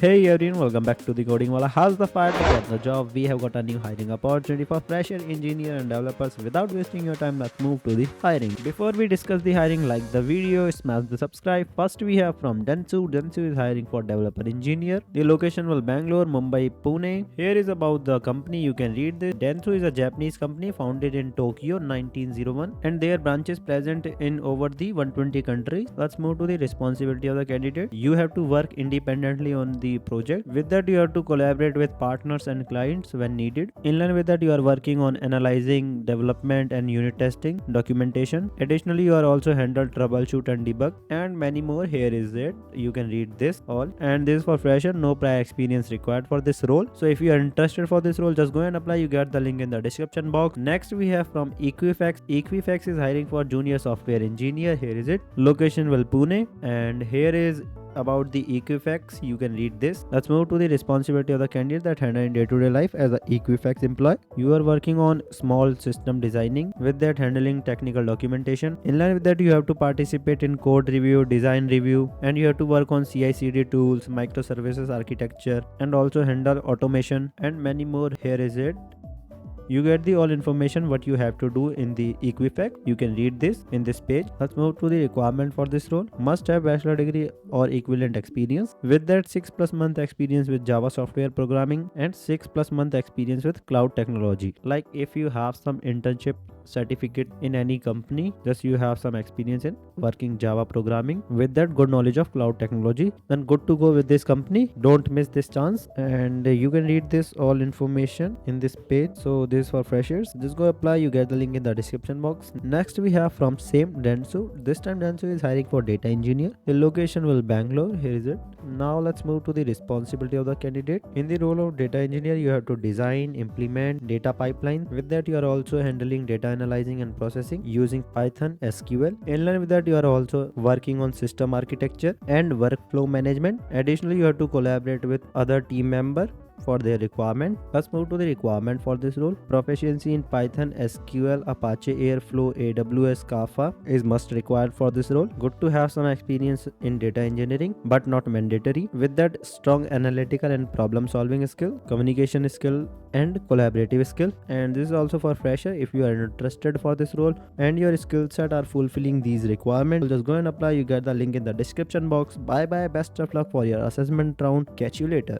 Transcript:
Hey everyone, welcome back to the Coding Wallah. How's the fire to get the job? We have got a new hiring opportunity for fresher, engineer and developers. Without wasting your time, let's move to the hiring. Before we discuss the hiring, like the video, smash the subscribe. First we have from Dentsu. Dentsu is hiring for developer engineer. The location will Bangalore, Mumbai, Pune. Here is about the company. You can read this. Dentsu is a Japanese company founded in Tokyo 1901 and their branches present in over the 120 countries. Let's move to the responsibility of the candidate. You have to work independently on the project. With that, you have to collaborate with partners and clients when needed. In line with that, you are working on analyzing, development and unit testing, documentation. Additionally, you are also handle troubleshoot and debug and many more. Here is it. You can read this all. And this is for fresher, no prior experience required for this role. So if you are interested for this role, just go and apply. You get the link in the description box. Next we have from Equifax. Equifax is hiring for junior software engineer. Here is it. Location will Pune, and here is about the Equifax. You can read this. Let's move to the responsibility of the candidate that handle in day-to-day life as a Equifax employee. You are working on small system designing, with that handling technical documentation. In line with that, you have to participate in code review, design review, and you have to work on CI/CD tools, microservices architecture, and also handle automation and many more. Here is it. You get the all information what you have to do in the Equifax. You can read this in this page. Let's move to the requirement for this role. Must have bachelor degree or equivalent experience. With that, 6+ month experience with Java software programming and 6+ month experience with cloud technology. Like if you have some internship certificate in any company, just you have some experience in working Java programming with that good knowledge of cloud technology, then good to go with this company. Don't miss this chance. And you can read this all information in this page. So this is for freshers. Just go apply. You get the link in the description box. Next we have from same Dentsu. This time Dentsu is hiring for data engineer. The location will Bangalore. Here is it. Now let's move to the responsibility of the candidate. In the role of data engineer, you have to design, implement data pipeline. With that, you are also handling data analyzing and processing using Python, SQL. In line with that, you are also working on system architecture and workflow management. Additionally, you have to collaborate with other team member for their requirement. Let's move to the requirement for this role. Proficiency in Python, SQL, Apache Airflow, AWS, Kafka is must required for this role. Good to have some experience in data engineering, but not mandatory. With that, strong analytical and problem solving skill, communication skill and collaborative skill. And this is also for fresher. If you are interested for this role and your skill set are fulfilling these requirements, just go and apply. You get the link in the description box. Bye bye, best of luck for your assessment round. Catch you later.